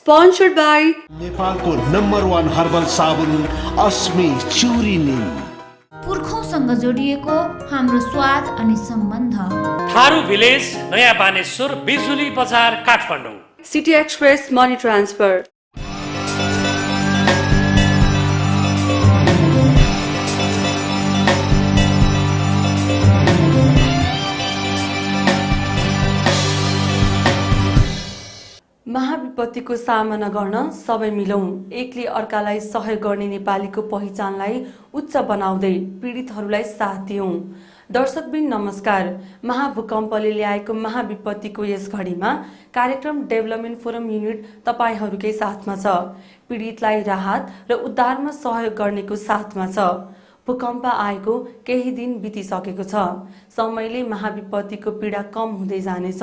Sponsored by नेपालको number 1 herbal साबुन अस्मी चुरी निम। पुर्खौँसँग जोडिएको हाम्रो स्वाद अनि सम्बन्ध। थारू भिलेज, नयाँ Baneshwar, Bijuli Bazar, Kathmandu. City Express Money Transfer। महाविपत्तिको सामना गर्न सबै मिलौं, एकले अर्कालाई सहयोग गर्ने नेपालीको पहिचानलाई उच्च बनाउँदै पीडितहरूलाई साथ दियौं। दर्शकबिन नमस्कार। महाभूकम्पले ल्याएको महाविपत्तिको यस घडीमा कार्यक्रम डेभलपमेन्ट फोरम युनिट तपाईहरूकै साथमा छ। पीडितलाई राहत र उद्धारमा सहयोग गर्नेको साथमा छ। भूकम्प आएको केही दिन बितिसकेको छ। समयले महाविपत्तिको पीडा कम हुँदै जानेछ,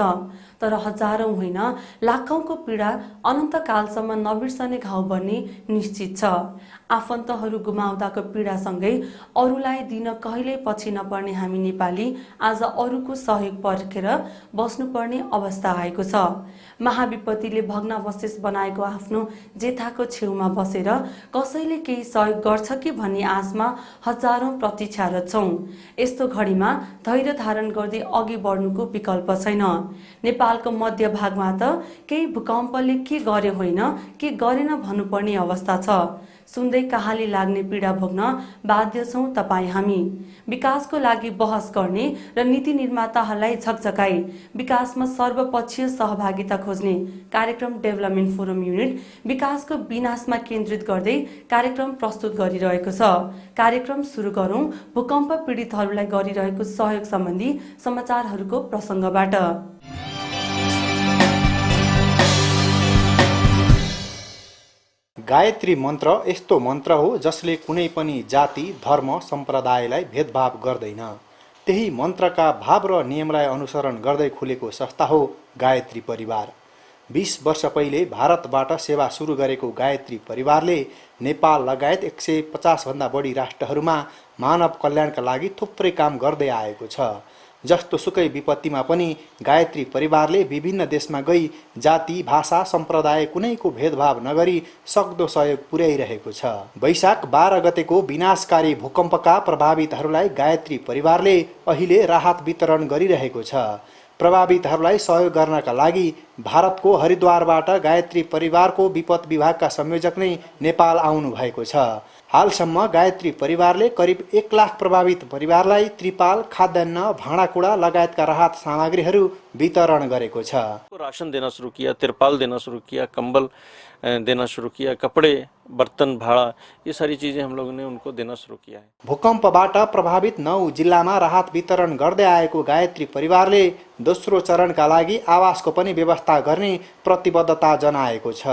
तर हजारौं होइन लाखौंको पीडा अनन्तकालसम्म नबिर्सने घाउ बन्ने निश्चित छ। आफन्तहरू गुमाउँदाको पीडासँगै अरूलाई दिन कहिल्यै पछि नपर्ने हामी नेपाली आज अरूको सहयोग पर्खेर बस्नुपर्ने अवस्था आएको छ। महाविपत्तिले भग्नावशेष बनाएको आफ्नो जेठाको छेउमा बसेर कसैले केही सहयोग गर्छ कि भन्ने आशमा हजारौं प्रतीक्षारत छौं। यस्तो घडीमा धैर्य धारण गर्दै अघि बढ्नुको विकल्प छैन। नेपालको मध्य भागमा त केही भूकम्पले के गर्यो होइन के गरेन भन्नुपर्ने अवस्था छ। सुन्दै कहाली लाग्ने पीडा भोग्न बाध्य छौं तपाईँ हामी। विकासको लागि बहस गर्ने र नीति निर्माताहरूलाई झकझकाई विकासमा सर्वपक्षीय सहभागिता खोज्ने कार्यक्रम डेभलपमेन्ट फोरम युनिट विकासको विनाशमा केन्द्रित गर्दै कार्यक्रम प्रस्तुत गरिरहेको छ। कार्यक्रम सुरु गरौं भूकम्प पीडितहरूलाई गरिरहेको सहयोग सम्बन्धी समाचारहरूको प्रसङ्गबाट। गायत्री मन्त्र यस्तो मन्त्र हो जसले कुनै पनि जाति, धर्म, सम्प्रदायलाई भेदभाव गर्दैन। त्यही मन्त्रका भाव र नियमलाई अनुसरण गर्दै खुलेको संस्था हो गायत्री परिवार। 20 वर्ष पहिले भारतबाट सेवा सुरु गरेको गायत्री परिवारले नेपाल लगायत 150 भन्दा बढी राष्ट्रहरूमा मानव कल्याणका लागि थुप्रै काम गर्दै आएको छ। जस्तो सुकै विपत्तिमा पनि गायत्री परिवारले विभिन्न देशमा गई जाति, भाषा, सम्प्रदाय कुनैको भेदभाव नगरी सक्दो सहयोग पुर्याइरहेको छ। वैशाख 12 गतेको विनाशकारी भूकम्पका प्रभावितहरूलाई गायत्री परिवारले अहिले राहत वितरण गरिरहेको छ। प्रभावितहरूलाई सहयोग गर्नका लागि भारतको हरिद्वारबाट गायत्री परिवारको विपद विभागका संयोजक नै नेपाल आउनु भएको छ। हालसम्म गायत्री परिवारले करिब 1 लाख प्रभावित परिवारलाई त्रिपाल, खाद्यान्न, भाँडाकुँडा लगायतका राहत सामग्रीहरू वितरण गरेको छ। राशन देना शुरू किया, तिरपाल देना शुरू किया, कंबल देना शुरू किया, कपड़े, बर्तन, भाड़ा, ये सारी चीजें हम लोगों ने उनको देना शुरू किया है। भूकम्पबाट प्रभावित 9 जिल्लामा राहत वितरण गर्दै आएको गायत्री परिवारले दोस्रो चरणका लागि आवासको पनि व्यवस्था गर्ने प्रतिबद्धता जनाएको छ।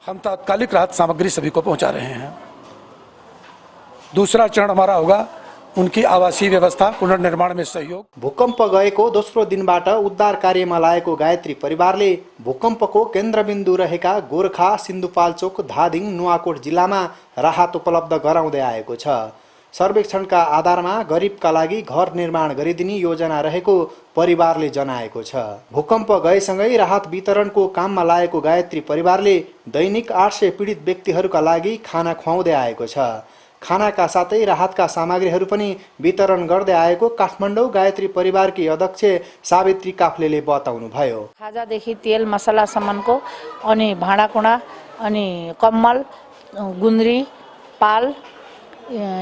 हम तात्कालिक राहत सामग्री सभी को पहुंचा रहे हैं। दूसरा चरण हमारा होगा उनकी आवासीय व्यवस्था पुनर्निर्माण में सहयोग। भूकम्प गएको दोस्रो दिनबाट उद्धार कार्यमा लागेको गायत्री परिवारले भूकम्पको केन्द्रबिन्दु रहेका गोरखा, सिन्धुपाल्चोक, धादिङ, नुवाकोट जिल्लामा राहत उपलब्ध गराउँदै आएको छ। सर्वेक्षणका आधारमा गरिबका लागि घर निर्माण गरिदिने योजना रहेको परिवारले जनाएको छ। भूकम्प गएसँगै राहत वितरणको काममा लागेको गायत्री परिवारले दैनिक 800 पीडित व्यक्तिहरूका लागि खाना खुवाउँदै आएको छ। खानाका साथै राहतका सामग्रीहरू पनि वितरण गर्दै आएको काठमाडौँ गायत्री परिवारकी अध्यक्ष सावित्री काफ्लेले बताउनु भयो। खाजादेखि तेल मसलासम्मको अनि भाँडाकुँडा अनि कम्मल, गुन्द्री, पाल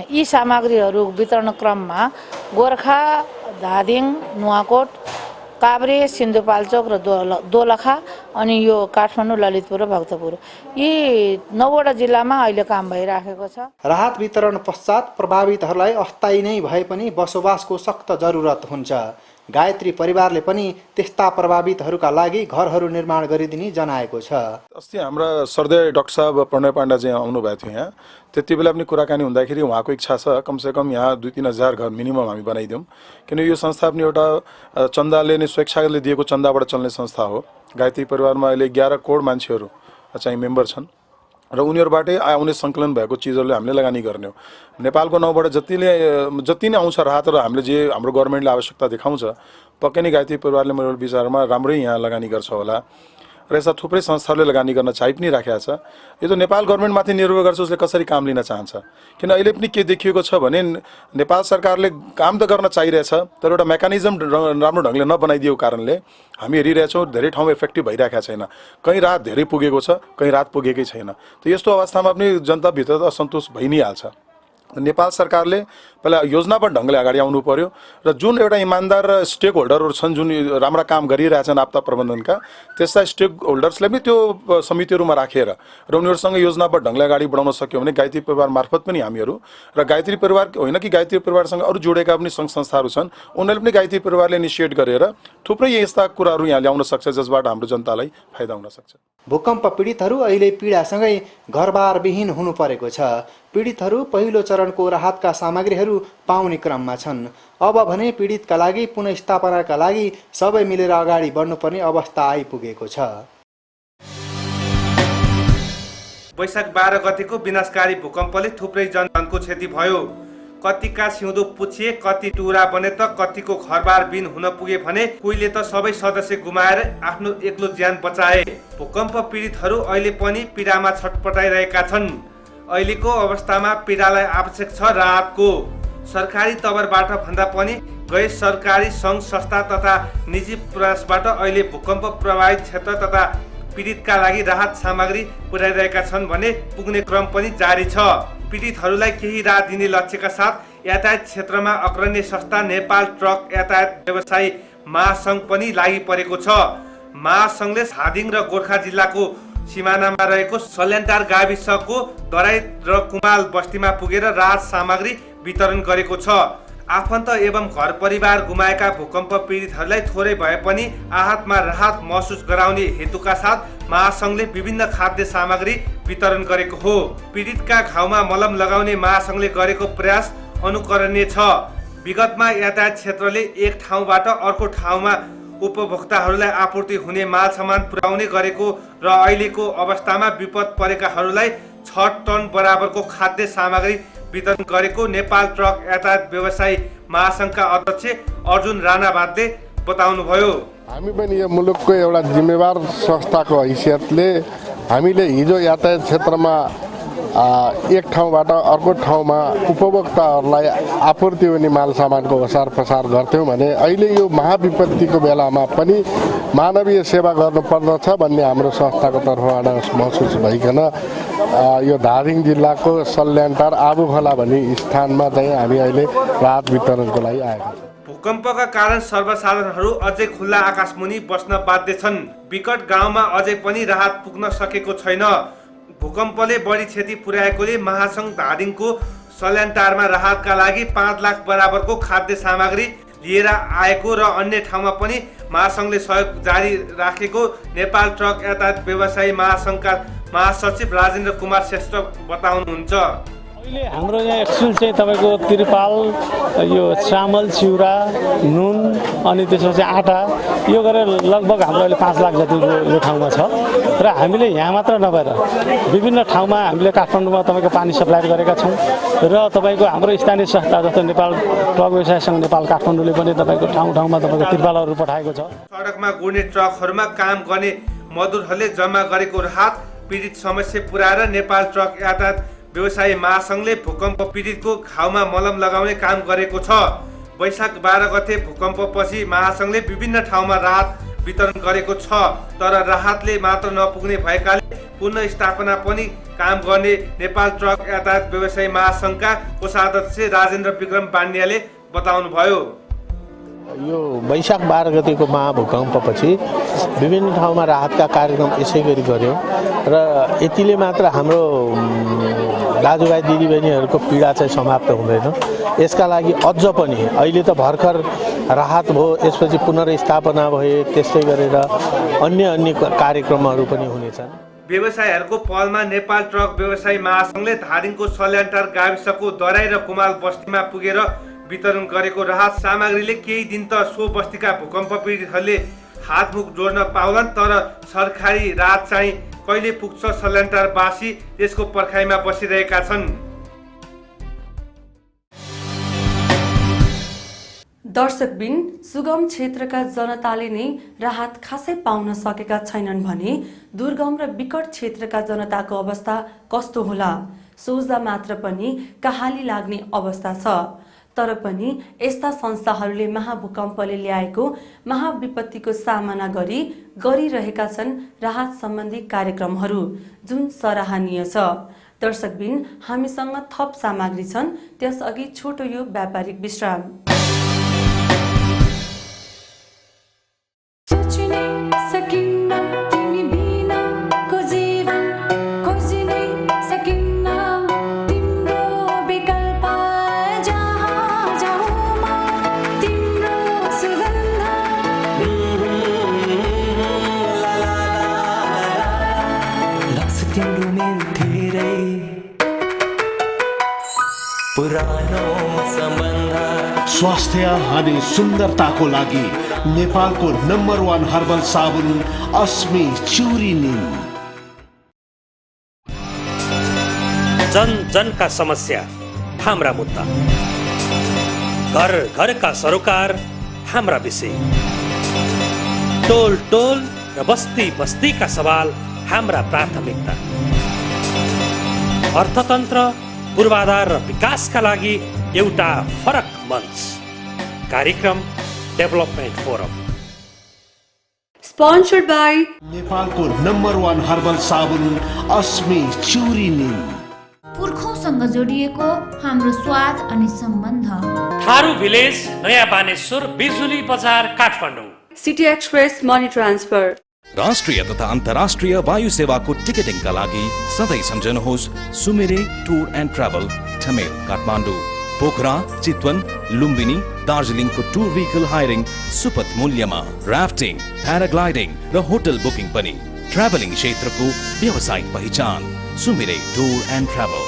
यी सामग्रीहरू वितरण क्रममा गोरखा, धादिङ, नुवाकोट, काभ्रे, सिन्धुपाल्चोक र दोलखा अनि यो काठमाडौँ, ललितपुर र भक्तपुर यी 9वटा जिल्लामा अहिले काम भइराखेको छ। राहत वितरण पश्चात प्रभावितहरूलाई अस्थायी नै भए पनि बसोबासको सख्त जरुरत हुन्छ। गायत्री परिवारले पनि त्यस्ता प्रभावितहरूका लागि घरहरू निर्माण गरिदिने जनाएको छ। अस्ति हाम्रा सर्दै डाक्टर साहब प्रणय पाण्डाजी आउनु भएको थियो यहाँ। त्यति बेला पनि कुराकानी हुँदाखेरि उहाँको इच्छा छ कमसेकम यहाँ 2-3 हजार घर मिनिमम हामी बनाइदिउँ, किन यो संस्था पनि एउटा चन्दाले नै स्वेच्छाले दिएको चन्दाबाट चल्ने संस्था हो। गायत्री परिवारमा अहिले 11 करोड मान्छेहरू चाहिँ मेम्बर छन् र उनीहरूबाटै आउने सङ्कलन भएको चिजहरूले हामीले लगानी गर्ने हो। नेपालको नाउँबाट जति नै आउँछ राहत र हामीले जे हाम्रो गभर्मेन्टले आवश्यकता देखाउँछ पक्कै नै गायत्री परिवारले मेरो विचारमा राम्रै यहाँ लगानी गर्छ होला। र यस्ता थुप्रै संस्थाहरूले लगानी गर्न चाहिँ पनि राखेको छ। यो त नेपाल गभर्मेन्टमाथि निर्भर गर्छ उसले कसरी काम लिन चाहन्छ। किन अहिले पनि के देखिएको छ भने नेपाल सरकारले काम त गर्न चाहिरहेछ, तर एउटा मेकानिजम राम्रो ढङ्गले नबनाइदिएको कारणले हामी हेरिरहेछौँ धेरै ठाउँमा इफेक्टिभ भइरहेको छैन। कहीँ राहत धेरै पुगेको छ, कहीँ राहत पुगेकै छैन। त यस्तो अवस्थामा पनि जनताभित्र त असन्तोष भइ नै हाल्छ। नेपाल सरकारले पहिला योजनाबद्ध ढङ्गले अगाडि आउनु पर्यो र जुन एउटा इमान्दार र स्टेक होल्डरहरू छन् जुन राम्रा काम गरिरहेछन् आपदा प्रबन्धनका, त्यस्ता स्टेक होल्डर्सलाई पनि त्यो समितिहरूमा राखेर र उनीहरूसँग योजनाबद्ध ढङ्गले अगाडि बढाउन सक्यो भने गायत्री परिवार मार्फत पनि हामीहरू र गायत्री परिवार होइन कि गायत्री परिवारसँग अरू जोडेका पनि सङ्घ संस्थाहरू छन्, उनीहरूले पनि गायत्री परिवारले इनिसिएट गरेर थुप्रै यस्ता कुराहरू यहाँ ल्याउन सक्छ जसबाट हाम्रो जनतालाई फाइदा हुन सक्छ। भूकम्प पीडितहरू अहिले पीडासँगै घरबारविहीन हुनु परेको छ। पीडितहरू पहिलो चरणको राहतका सामग्रीहरू पाउने क्रममा छन्। अब भने पीडितका लागि पुनर्स्थापनाका लागि सबै मिलेर अगाडि बढ्नुपर्ने अवस्था आइपुगेको छ। वैशाख 12 गतेको विनाशकारी भूकम्पले थुप्रै जनधनको क्षति भयो। कतिका सिउँदो पुछिए, कति टुरा बने त कतिको घरबारविहीन हुन पुगे भने कोहीले त सबै सदस्य गुमाएर आफ्नो एक्लो ज्यान बचाए। भूकम्प पीडितहरू अहिले पनि पीडामा छटपटाइरहेका छन्। अहिलेको अवस्थामा पीडालाई आवश्यक छ राहतको। सरकारी तवरबाट भन्दा पनि गैर सरकारी सङ्घ संस्था तथा निजी प्रयासबाट अहिले भूकम्प प्रभावित क्षेत्र तथा पीडितका लागि राहत सामग्री पुर्याइरहेका छन् भने पुग्ने क्रम पनि जारी छ। पीडितहरूलाई केही राहत दिने लक्ष्यका साथ यातायात क्षेत्रमा अग्रणी संस्था नेपाल ट्रक यातायात व्यवसायी महासङ्घ पनि लागि परेको छ। महासङ्घले धादिङ र गोर्खा जिल्लाको सिमानामा रहेको सल्यानटार गाविसको दराई र कुमाल बस्तीमा पुगेर राहत सामग्री वितरण गरेको छ। आफन्त एवं घर परिवार गुमाएका भूकम्प पीडितहरूलाई थोरै भए पनि आहतमा राहत महसुस गराउने हेतुका साथ महासङ्घले विभिन्न खाद्य सामग्री वितरण गरेको हो। पीडितका घाउमा मलम लगाउने महासङ्घले गरेको प्रयास अनुकरणीय छ। विगतमा यातायात क्षेत्रले एक ठाउँबाट अर्को ठाउँमा उपभोक्ताहरूलाई आपूर्ति हुने माल सामान पुर्याउने गरेको र अहिलेको अवस्थामा विपद परेकाहरूलाई 6 टन बराबरको खाद्य सामग्री वितरण गरेको नेपाल ट्रक यातायात व्यवसायी महासङ्घका अध्यक्ष अर्जुन राणावादले बताउनुभयो। हामी पनि यो मुलुकको एउटा जिम्मेवार संस्थाको हैसियतले हामीले हिजो यातायात क्षेत्रमा एक ठाउँबाट अर्को ठाउँमा उपभोक्ताहरूलाई आपूर्ति हुने माल सामानको ओसार पसार गर्थ्यौँ भने अहिले यो महाविपत्तिको बेलामा पनि मानवीय सेवा गर्नुपर्दछ भन्ने हाम्रो संस्थाको तर्फबाट महसुस भइकन यो धादिङ जिल्लाको सल्यानटार आबुखोला भन्ने स्थानमा चाहिँ हामी अहिले राहत वितरणको लागि आएका छौँ। भूकम्पका कारण सर्वसाधारणहरू अझै खुल्ला आकाशमुनि बस्न बाध्य छन्। विकट गाउँमा अझै पनि राहत पुग्न सकेको छैन। भूकम्पले बढी क्षति पुर्याएकोले महासङ्घ धादिङको सल्यानटारमा राहतका लागि 5 लाख बराबरको खाद्य सामग्री लिएर आएको र अन्य ठाउँमा पनि महासङ्घले सहयोग जारी राखेको नेपाल ट्रक यातायात व्यवसायी महासङ्घका महासचिव राजेन्द्र कुमार श्रेष्ठ बताउनुहुन्छ। अहिले हाम्रो यहाँ एक्चुअल चाहिँ तपाईँको त्रिपाल, यो चामल, चिउरा, नुन अनि त्यसपछि आटा यो गरेर लगभग हाम्रो अहिले 5 लाख जति यो ठाउँमा छ र हामीले यहाँ मात्र नभएर विभिन्न ठाउँमा हामीले काठमाडौँमा तपाईँको पानी सप्लाई गरेका छौँ र तपाईँको हाम्रो स्थानीय संस्था जस्तो नेपाल ट्रक व्यवसाय सङ्घ नेपाल काठमाडौँले पनि तपाईँको ठाउँ ठाउँमा तपाईँको त्रिपालहरू पठाएको छ। सडकमा गुड्ने ट्रकहरूमा काम गर्ने मजदुरहरूले जम्मा गरेको राहत पीडित समस्या पुर्याएर नेपाल ट्रक यातायात व्यवसायी महासङ्घले भूकम्प पीडितको घाउमा मलम लगाउने काम गरेको छ। वैशाख 12 गते भूकम्पपछि महासङ्घले विभिन्न ठाउँमा राहत वितरण गरेको छ, तर राहतले मात्र नपुग्ने भएकाले पुनर्स्थापना पनि काम गर्ने नेपाल ट्रक यातायात व्यवसायी महासङ्घका कोषाध्यक्ष राजेन्द्र विक्रम पाण्ड्याले बताउनुभयो। यो वैशाख 12 गतेको महाभूकम्पपछि विभिन्न ठाउँमा राहतका कार्यक्रम यसै गरी गर्यौँ र यतिले मात्र हाम्रो दाजुभाइ दिदीबहिनीहरूको पीडा चाहिँ समाप्त हुँदैन। यसका लागि अझ पनि अहिले त भर्खर राहत भयो, यसपछि पुनर्स्थापना भयो, त्यस्तै गरेर अन्य कार्यक्रमहरू पनि हुनेछन्। व्यवसायीहरूको पहलमा नेपाल ट्रक व्यवसायी महासङ्घले धादिङको सल्यानटार गाविसको दराई र कुमाल बस्तीमा पुगेर वितरण गरेको राहत सामग्रीले केही दिन त सो बस्तीका भूकम्प पीडितहरूले हातमुख जोड्न पाउलान्, तर सरकारी राहत चाहिँ कहिले पुग्छ सल्यानटारवासी यसको पर्खाइमा बसिरहेका छन्। दर्शकबिन सुगम क्षेत्रका जनताले नै राहत खासै पाउन सकेका छैनन् भने दुर्गम र विकट क्षेत्रका जनताको अवस्था कस्तो होला सोच्दा मात्र पनि कहाली लाग्ने अवस्था छ। तर पनि यस्ता संस्थाहरूले महाभूकम्पले ल्याएको महाविपत्तिको सामना गरिरहेका छन् राहत सम्बन्धी कार्यक्रमहरू, जुन सराहनीय छ। दर्शकबिन हामीसँग थप सामग्री छन्, त्यसअघि छोटो यो व्यापारिक विश्राम। स्वास्थ्य अनि सुन्दरताको लागि नेपालको नम्बर 1 हर्बल साबुन अस्मी चुरी नीम। जन जन का समस्या हाम्रा मुद्दा, घर घर का सरोकार हाम्रा विषय, टोल टोल र बस्ती बस्ती का सवाल हाम्रा प्राथमिकता, अर्थतन्त्र पूर्वाधार र विकासका लागि एउटा फरक मञ्च, कार्यक्रम डेभलपमेन्ट फोरम। स्पोन्सर्ड बाई नेपालको नम्बर 1 हर्बल साबुन अस्मी चुरी नीम। पुर्खौँसँग जोडिएको हाम्रो स्वाद अनि सम्बन्ध। थारू भिलेज, नयाँ Baneshwar, Bijuli Bazar, Kathmandu. City express money transfer. राष्ट्रिय तथा अन्तर्राष्ट्रिय वायु सेवाको टिकटिङका लागि सधैँ सम्झनुहोस् Sumire tour and travel, Thamel, Kathmandu. Pokhara, Chitwan, Lumbini, दार्जिलिङको टुर भेहिकल हायरिङ सुपथ मूल्यमा, राफ्टिङ, प्याराग्लाइडिङ र होटल बुकिङ पनि। ट्राभलिङ क्षेत्रको व्यावसायिक पहिचान Sumire tour and travel.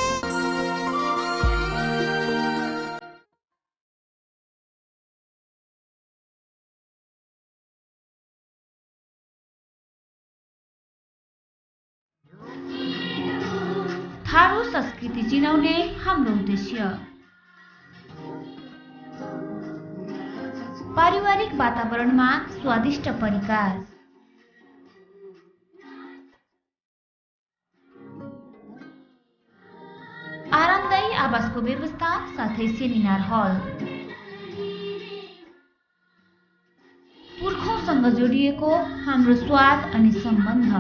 Tharu संस्कृति चिनाउने हाम्रो उद्देश्य पारिवारिक वातावरणमा स्वादिष्ट परिकार, आरामदायी आवासको व्यवस्था साथै सेमिनार हल, पुर्खौँसँग जोडिएको हाम्रो स्वाद अनि सम्बन्ध।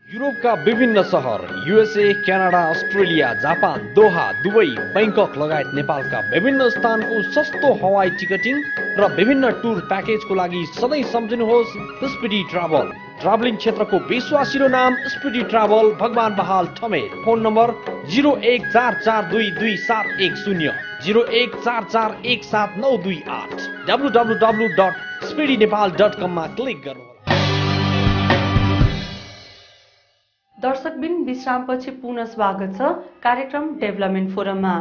युरोपका विभिन्न सहर, USA, Canada, Australia, Japan, Doha, Dubai, बैंकक लगायत नेपालका विभिन्न स्थानको सस्तो हवाई टिकटिङ र विभिन्न टुर प्याकेजको लागि सधैँ सम्झनुहोस् स्पिडी ट्राभल। ट्राभलिङ क्षेत्रको विश्वासिलो नाम स्पिडी ट्राभल, भगवान बहाल, ठमेल। फोन नम्बर 0144222710, 0144179228, www.speedynepal.com मा क्लिक गर्नुहोला। दर्शकबिन विश्रामपछि पुनः स्वागत छ कार्यक्रम डेभलपमेन्ट फोरममा।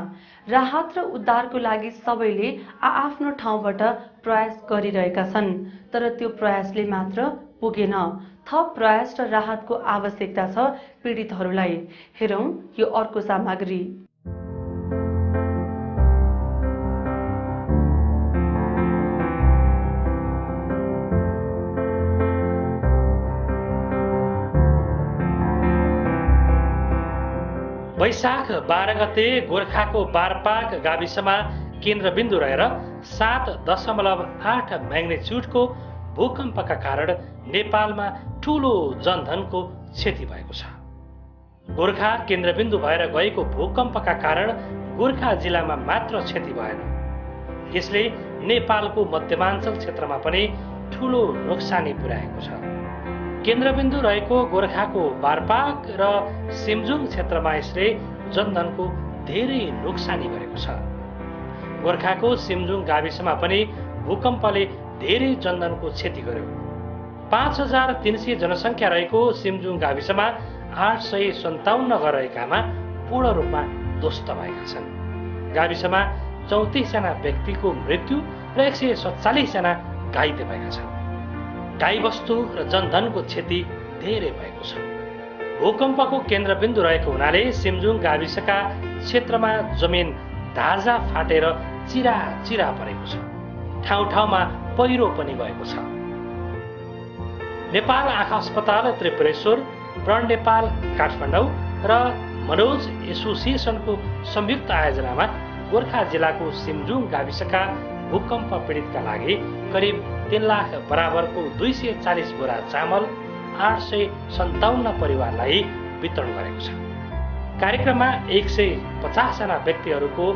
राहत र उद्धारको लागि सबैले आआफ्नो ठाउँबाट प्रयास गरिरहेका छन्, तर त्यो प्रयासले मात्र पुगेन। थप प्रयास र राहतको आवश्यकता छ पीडितहरूलाई। हेरौँ यो अर्को सामग्री। वैशाख 12 गते गोर्खाको बारपाक गाविसमा केन्द्रबिन्दु रहेर 7.8 म्याग्निच्युडको भूकम्पका कारण नेपालमा ठूलो जनधनको क्षति भएको छ। गोर्खा केन्द्रबिन्दु भएर गएको भूकम्पका कारण गोर्खा जिल्लामा मात्र क्षति भएन, यसले नेपालको मध्यमाञ्चल क्षेत्रमा पनि ठूलो नोक्सानी पुर्याएको छ। केन्द्रबिन्दु रहेको गोर्खाको बारपाक र सिमजुङ क्षेत्रमा यसले जनधनको धेरै नोक्सानी गरेको छ। गोर्खाको सिमजुङ गाविसमा पनि भूकम्पले धेरै जनधनको क्षति गर्यो। 5300 जनसङ्ख्या रहेको सिमजुङ गाविसमा 857 घर रहेकामा पूर्ण रूपमा ध्वस्त भएका छन्। गाविसमा 34 जना व्यक्तिको मृत्यु र 147 जना घाइते भएका छन्। गाईबस्तु र जनधनको क्षति धेरै भएको छ। भूकम्पको केन्द्रबिन्दु रहेको हुनाले सिमजुङ गाविसका क्षेत्रमा जमिन धाजा फाटेर चिरा चिरा परेको छ। ठाउँ ठाउँमा पहिरो पनि गएको छ। नेपाल आँखा अस्पताल त्रिपुरेश्वर, प्रण नेपाल काठमाडौँ र मनोज एसोसिएसनको संयुक्त आयोजनामा गोर्खा जिल्लाको सिमजुङ गाविसका भूकम्प पीडितका लागि करिब 3 लाख बराबरको 240 बोरा चामल 857 परिवारलाई वितरण गरेको छ। कार्यक्रममा 150 जना व्यक्तिहरूको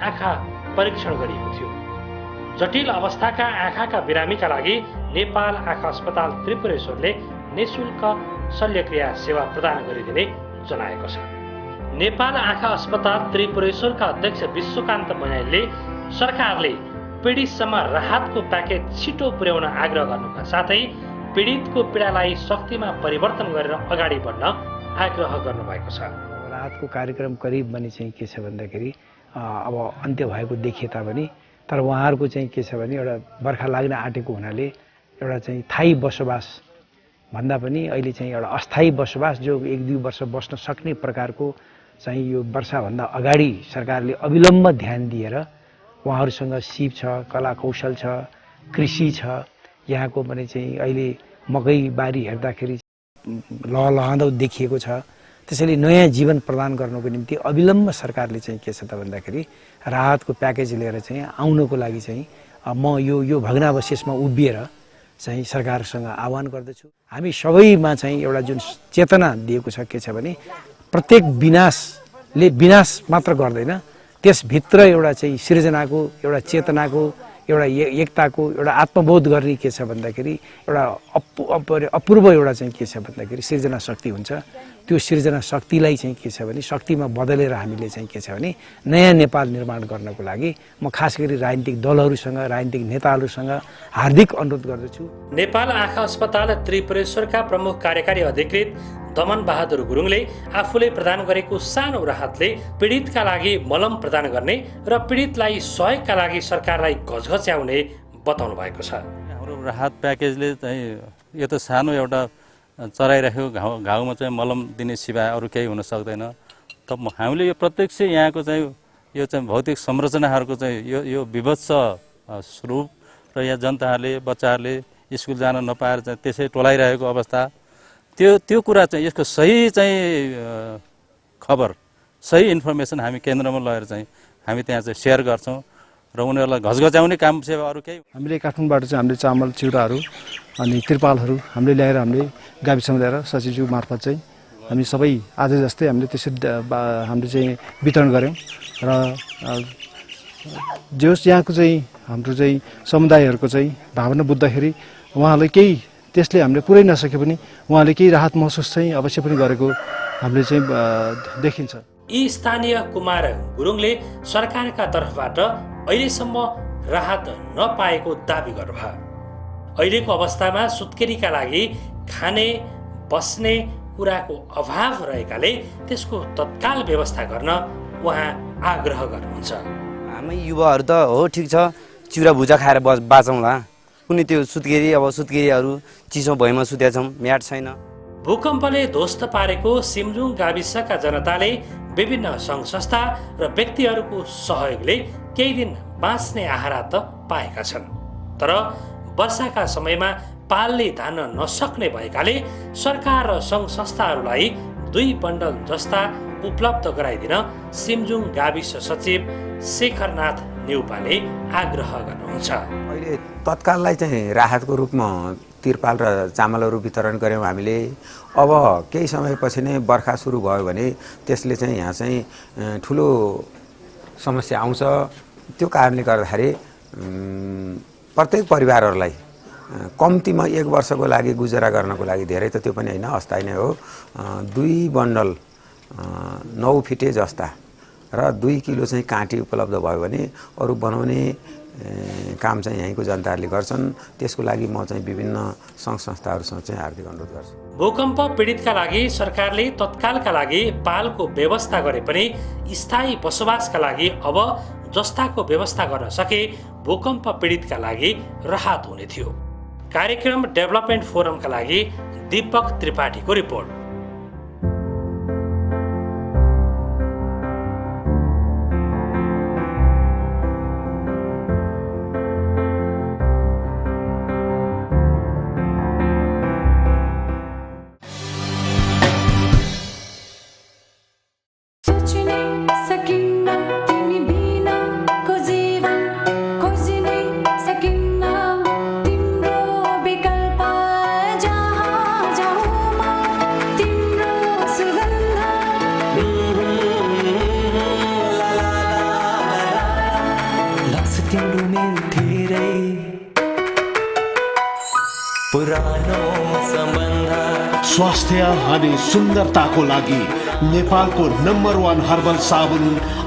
आँखा परीक्षण गरिएको थियो। जटिल अवस्थाका आँखाका बिरामीका लागि नेपाल आँखा अस्पताल त्रिपुरेश्वरले निःशुल्क शल्यक्रिया सेवा प्रदान गरिदिने जनाएको छ। नेपाल आँखा अस्पताल त्रिपुरेश्वरका अध्यक्ष विश्वकान्त बनाइलले सरकारले पीडितसम्म राहतको प्याकेज छिटो पुर्याउन आग्रह गर्नुका साथै पीडितको पीडालाई शक्तिमा परिवर्तन गरेर अगाडि बढ्न आग्रह गर्नुभएको छ। राहतको कार्यक्रम करिब पनि चाहिँ के छ भन्दाखेरि अब अन्त्य भएको देखिए तापनि तर उहाँहरूको चाहिँ के छ भने एउटा बर्खा लाग्न आँटेको हुनाले एउटा चाहिँ स्थायी बसोबास भन्दा पनि अहिले चाहिँ एउटा अस्थायी बसोबास जो 1-2 वर्ष बस्न सक्ने प्रकारको चाहिँ यो वर्षाभन्दा अगाडि सरकारले अविलम्ब ध्यान दिएर उहाँहरूसँग सिप छ, कला कौशल छ, कृषि छ, यहाँको पनि चाहिँ अहिले मकै बारी हेर्दाखेरि लहलहाउँदो देखिएको छ। त्यसैले नयाँ जीवन प्रदान गर्नको निम्ति अविलम्ब सरकारले चाहिँ के छ त भन्दाखेरि राहतको प्याकेज लिएर चाहिँ आउनको लागि चाहिँ म यो भग्नावशेषमा उभिएर चाहिँ सरकारसँग आह्वान गर्दछु। हामी सबैमा चाहिँ एउटा जुन चेतना दिएको छ के छ भने प्रत्येक विनाशले विनाश मात्र गर्दैन, त्यसभित्र एउटा चाहिँ सृजनाको, एउटा चेतनाको, एउटा एकताको एउटा आत्मबोध गर्ने के छ भन्दाखेरि एउटा अपूर्व एउटा चाहिँ के छ भन्दाखेरि सृजना शक्ति हुन्छ। त्यो सृजना शक्तिलाई चाहिँ के छ भने शक्तिमा बदलेर हामीले चाहिँ के छ भने नयाँ नेपाल निर्माण गर्नको लागि म खास गरी राजनीतिक दलहरूसँग, राजनीतिक नेताहरूसँग हार्दिक अनुरोध गर्दछु। नेपाल आँखा अस्पताल त्रिपुरेश्वरका प्रमुख कार्यकारी अधिकृत दमन बहादुर गुरुङले आफूले प्रदान गरेको सानो राहतले पीडितका लागि मलम प्रदान गर्ने र पीडितलाई सहयोगका लागि सरकारलाई घचघच्याउने बताउनु भएको छ। हाम्रो राहत प्याकेजले चाहिँ यो त सानो एउटा चराइराखेको घाउमा चाहिँ मलम दिने सिवाय अरू केही हुन सक्दैन। त हामीले यो प्रत्यक्ष यहाँको चाहिँ यो चाहिँ भौतिक संरचनाहरूको चाहिँ यो विभत्स स्वरूप र यहाँ जनताहरूले बच्चाहरूले स्कुल जान नपाएर चाहिँ त्यसै टोलाइरहेको अवस्था त्यो कुरा चाहिँ यसको सही चाहिँ खबर, सही इन्फर्मेसन हामी केन्द्रमा लगेर चाहिँ हामी त्यहाँ चाहिँ सेयर गर्छौँ र उनीहरूलाई घचघच्याउने काम सेवा अरू केही। हामीले काठमाडौँबाट चाहिँ हामीले चामल, चिउराहरू अनि त्रिपालहरू हामीले ल्याएर हामीले गाविसमा ल्याएर सचिवज्यू मार्फत चाहिँ हामी सबै आज जस्तै हामीले त्यसरी हामीले चाहिँ वितरण गऱ्यौँ र जो यहाँको चाहिँ हाम्रो चाहिँ समुदायहरूको चाहिँ भावना बुझ्दाखेरि उहाँलाई केही त्यसले हामीले पुरै नसके पनि उहाँले केही राहत महसुस चाहिँ अवश्य पनि गरेको हामीले चाहिँ देखिन्छ। यी स्थानीय कुमार गुरुङले सरकारका तर्फबाट अहिलेसम्म राहत नपाएको दाबी गर्नुभयो। अहिलेको अवस्थामा सुत्केरीका लागि खाने बस्ने कुराको अभाव रहेकाले त्यसको तत्काल व्यवस्था गर्न उहाँ आग्रह गर्नुहुन्छ। हामी युवाहरू त हो ठिक छ, चिउरा भुजा खाएर बाँचौँला, कुनै त्यो सुत्केरीहरू चिसो भएमा सुतेका छौँ, म्याट छैन। भूकम्पले ध्वस्त पारेको सिमजुङ गाविसका जनताले विभिन्न सङ्घ संस्था र व्यक्तिहरूको सहयोगले केही दिन बाँच्ने आहारा त पाएका छन्। तर वर्षाका समयमा पालले धान्न नसक्ने भएकाले सरकार र सङ्घ संस्थाहरूलाई 2 बन्डल जस्ता उपलब्ध गराइदिन सिमजुङ गाविस सचिव शेखरनाथ नेउपाले आग्रह गर्नुहुन्छ। अहिले तत्काललाई चाहिँ राहतको रूपमा तिरपाल र चामलहरू वितरण गऱ्यौँ हामीले। अब केही समयपछि नै बर्खा सुरु भयो भने त्यसले चाहिँ यहाँ चाहिँ ठुलो समस्या आउँछ। त्यो कारणले गर्दाखेरि प्रत्येक परिवारहरूलाई कम्तीमा 1 वर्षको लागि गुजारा गर्नको लागि धेरै त त्यो पनि होइन, अस्थायी नै हो, 2 बन्डल 9 फिटे जस्ता र 2 किलो चाहिँ काँटी उपलब्ध भयो भने अरू बनाउने काम चाहिँ यहीँको जनताहरूले गर्छन्। त्यसको लागि म चाहिँ विभिन्न सङ्घ संस्थाहरूसँग चाहिँ हार्दिक अनुरोध गर्छु। भूकम्प पीडितका लागि सरकारले तत्कालका लागि पालको व्यवस्था गरे पनि स्थायी बसोबासका लागि अब जस्ताको व्यवस्था गर्न सके भूकम्प पीडितका लागि राहत हुने थियो। कार्यक्रम डेभलपमेन्ट फोरमका लागि दीपक त्रिपाठीको रिपोर्ट। पुरानो सम्बन्ध। स्वास्थ्य अनि सुन्दरताको लागि नेपालको नम्बर 1 हर्बल साबुन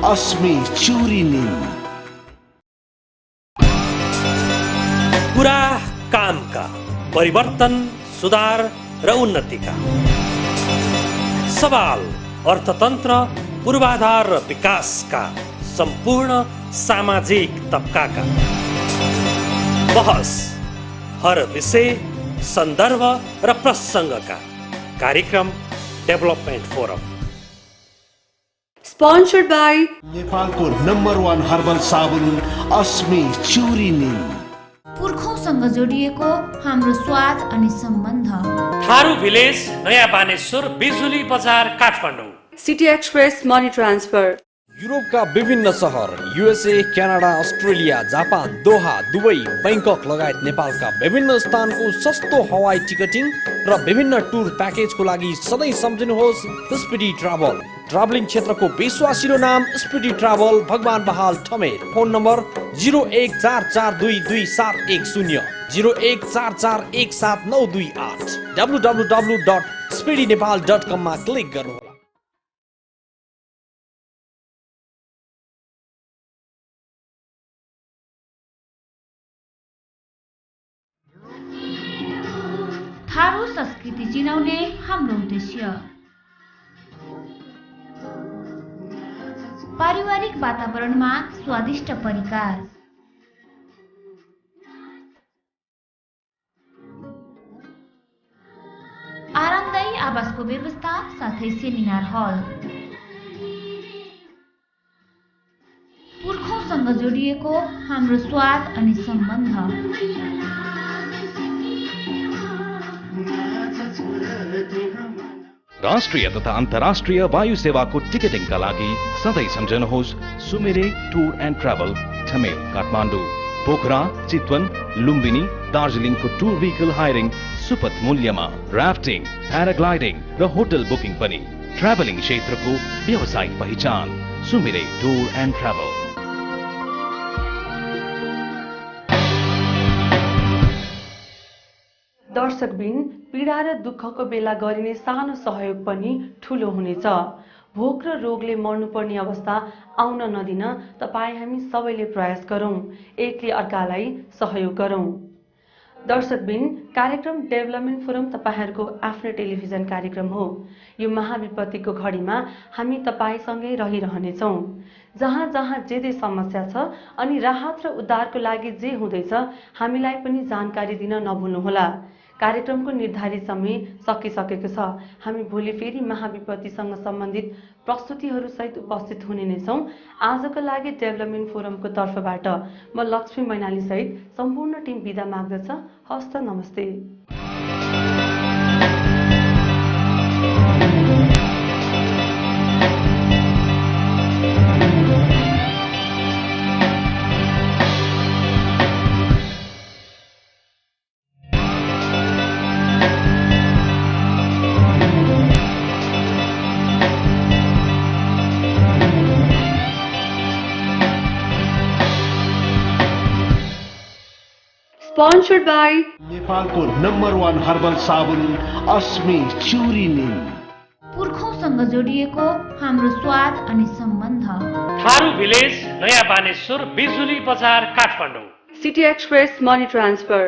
अस्मी चिउरी निम। कुरा कामका, परिवर्तन, सुधार र उन्नतिका। सवाल अर्थतन्त्र, पूर्वाधार र विकासका, सम्पूर्ण सामाजिक तबकाका। बहस हर विषय, सन्दर्भ र प्रसङ्गका। कार्यक्रम डेभलपमेन्ट फोरम। स्पोन्सर्ड बाई नेपालको नम्बर 1 हर्बल साबुन अस्मी चिउरी निम। पुर्खौँसँग जोडिएको हाम्रो स्वाद अनि सम्बन्ध। थारू भिलेज, नयाँ Baneshwar, Bijuli Bazar, Kathmandu. City express money transfer. युरोपका विभिन्न सहर, USA, Canada, Australia, Japan, Doha, Dubai, Bangkok लगायत नेपालका विभिन्न स्थानको सस्तो हवाई टिकटिङ र विभिन्न टुर प्याकेजको लागि सधैँ सम्झिनुहोस् स्पिडी ट्राभल। ट्राभलिङ क्षेत्रको विश्वासिलो नाम स्पिडी ट्राभल, भगवान बहाल ठमेल। फोन नम्बर 0144222710, 0144179228, www.speedynepal.com मा क्लिक गर्नुहोला। थारू संस्कृति चिनाउने हाम्रो उद्देश्य। पारिवारिक वातावरणमा स्वादिष्ट परिकार, आरामदायी आवासको व्यवस्था साथै सेमिनार हल। पुर्खौँसँग जोडिएको हाम्रो स्वाद अनि सम्बन्ध। राष्ट्रिय तथा अन्तर्राष्ट्रिय वायु सेवाको टिकटिङका लागि सधैँ सम्झनुहोस् सुमेरे tour and travel, Thamel, Kathmandu. Pokhara, Chitwan, Lumbini, दार्जिलिङको टुर भेहिकल हायरिङ सुपथ मूल्यमा। राफ्टिङ, प्याराग्लाइडिङ र होटल बुकिङ पनि। ट्राभलिङ क्षेत्रको व्यावसायिक पहिचान सुमेरे टुर एन्ड ट्राभल। दर्शकबिन, पीडा र दुःखको बेला गरिने सानो सहयोग पनि ठुलो हुनेछ। भोक र रोगले मर्नुपर्ने अवस्था आउन नदिन तपाईँ हामी सबैले प्रयास गरौँ, एकले अर्कालाई सहयोग गरौँ। दर्शकबिन, कार्यक्रम डेभलपमेन्ट फोरम तपाईहरूको आफ्नो टेलिभिजन कार्यक्रम हो। यो महाविपत्तिको घडीमा हामी तपाईसँगै रहिरहनेछौँ। जहाँ जहाँ जे जे समस्या छ अनि राहत र उद्धारको लागि जे हुँदैछ हामीलाई पनि जानकारी दिन नभुल्नुहोला। कार्यक्रमको निर्धारित समय सकिसकेको छ। हामी भोलि फेरि महाविपत्तिसँग सम्बन्धित प्रस्तुतिहरूसहित उपस्थित हुने नै छौँ। आजको लागि डेभलपमेन्ट फोरमको तर्फबाट म लक्ष्मी मैनाली सहित सम्पूर्ण टिम बिदा माग्दछ। हस्त नमस्ते। Sponsored by नेपालको नम्बर 1 हर्बल साबुन अस्मी चिउरी निम। पुर्खौँसँग जोडिएको हाम्रो स्वाद अनि सम्बन्ध। थारू भिलेज, नयाँ Baneshwar, Bijuli Bazar, Kathmandu. City express money transfer.